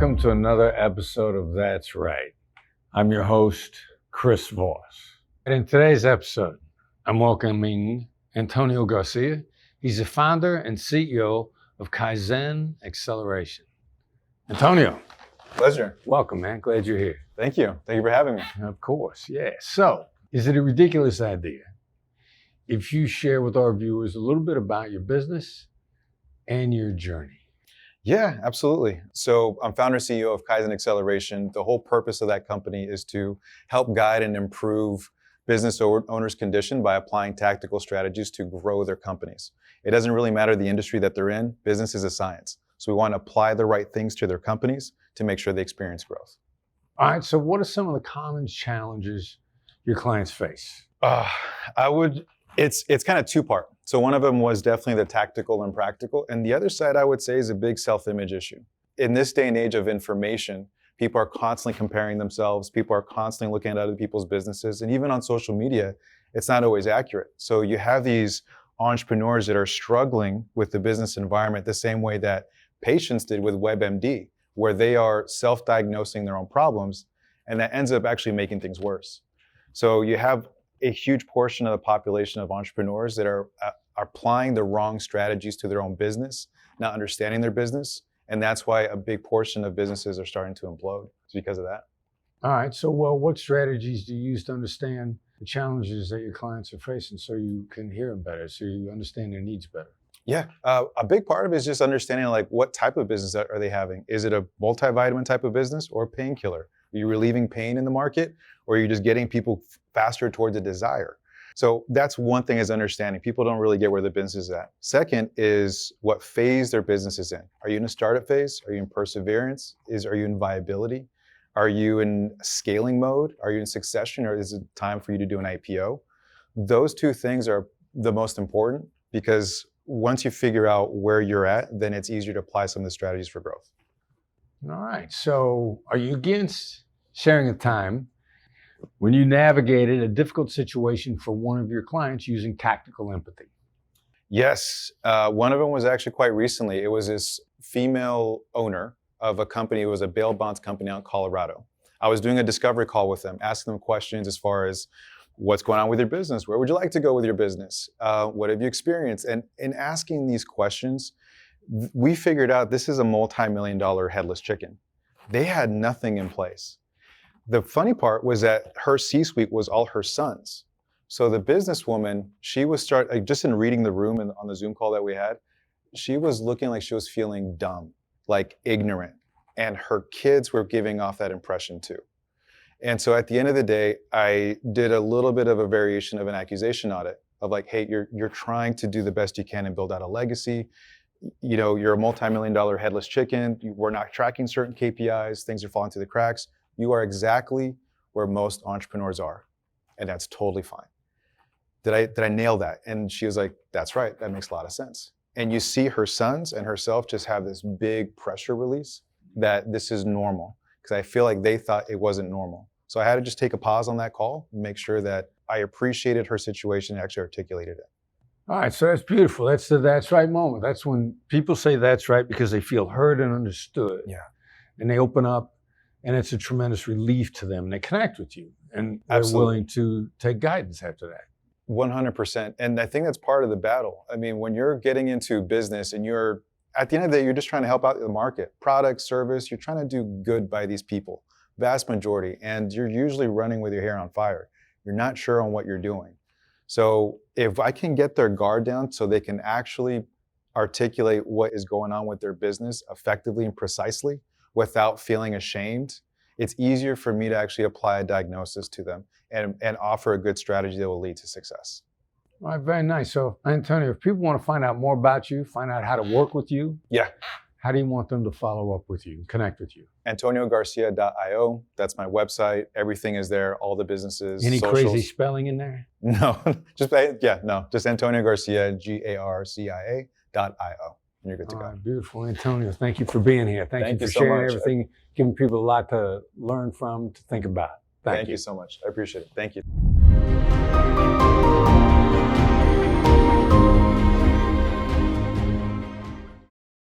Welcome to another episode of That's Right. I'm your host, Chris Voss. And in today's episode, I'm welcoming Antonio Garcia. He's the founder and CEO of Kaizen Acceleration. Antonio. Pleasure. Welcome, man. Glad you're here. Thank you. Thank you for having me. Of course, yeah. So, is it a ridiculous idea if you share with our viewers a little bit about your business and your journey? Yeah, absolutely. So I'm founder and CEO of Kaizen Acceleration. The whole purpose of that company is to help guide and improve business owners' condition by applying tactical strategies to grow their companies. It doesn't really matter the industry that they're in. Business is a science. So we want to apply the right things to their companies to make sure they experience growth. All right, so what are some of the common challenges your clients face? It's kind of two-part. So one of them was definitely the tactical and practical. And the other side, I would say, is a big self-image issue. In this day and age of information, people are constantly comparing themselves. People are constantly looking at other people's businesses. And even on social media, it's not always accurate. So you have these entrepreneurs that are struggling with the business environment the same way that patients did with WebMD, where they are self-diagnosing their own problems, and that ends up actually making things worse. So you have a huge portion of the population of entrepreneurs that are applying the wrong strategies to their own business, not understanding their business. And that's why a big portion of businesses are starting to implode. It's because of that. All right, so what strategies do you use to understand the challenges that your clients are facing so you can hear them better, so you understand their needs better? Yeah, a big part of it is just understanding like what type of business are they having. Is it a multivitamin type of business or a painkiller? Are you relieving pain in the market, or are you just getting people faster towards a desire? So that's one thing, is understanding. People don't really get where the business is at. Second is what phase their business is in. Are you in a startup phase? Are you in perseverance? Are you in viability? Are you in scaling mode? Are you in succession, or is it time for you to do an IPO? Those two things are the most important, because once you figure out where you're at, then it's easier to apply some of the strategies for growth. All right, so are you against sharing a time when you navigated a difficult situation for one of your clients using tactical empathy? Yes, one of them was actually quite recently. It was this female owner of a company. It was a bail bonds company out in Colorado. I was doing a discovery call with them, asking them questions as far as what's going on with your business? Where would you like to go with your business? What have you experienced? And in asking these questions, we figured out this is a multi-million-dollar headless chicken. They had nothing in place. The funny part was that her C-suite was all her sons. So the businesswoman, she was just in reading the room and on the Zoom call that we had, she was looking like she was feeling dumb, like ignorant. And her kids were giving off that impression too. And so at the end of the day, I did a little bit of a variation of an accusation audit of like, hey, you're trying to do the best you can and build out a legacy. You know, you're a multi-million-dollar headless chicken. We're not tracking certain KPIs. Things are falling through the cracks. You are exactly where most entrepreneurs are, and that's totally fine. Did I nail that? And she was like, that's right. That makes a lot of sense. And you see her sons and herself just have this big pressure release that this is normal, because I feel like they thought it wasn't normal. So I had to just take a pause on that call and make sure that I appreciated her situation and actually articulated it. All right, so that's beautiful. That's the that's right moment. That's when people say that's right because they feel heard and understood. Yeah. And they open up, and it's a tremendous relief to them. They connect with you, and they're Absolutely willing to take guidance after that. 100%. And I think that's part of the battle. I mean, when you're getting into business and you're, at the end of the day, you're just trying to help out the market, product, service, you're trying to do good by these people, vast majority, and you're usually running with your hair on fire. You're not sure on what you're doing. So if I can get their guard down so they can actually articulate what is going on with their business effectively and precisely without feeling ashamed, it's easier for me to actually apply a diagnosis to them and offer a good strategy that will lead to success. All right, very nice. So, Antonio, if people want to find out more about you, find out how to work with you, yeah, how do you want them to follow up with you, connect with you? AntonioGarcia.io. That's my website. Everything is there. All the businesses. Any socials. crazy spelling in there? No, just Antonio Garcia, GARCIA.io. And you're good to go. Right, beautiful, Antonio. Thank you for being here. Thank you for so sharing much. everything, giving people a lot to learn from, to think about. Thank you so much. I appreciate it. Thank you.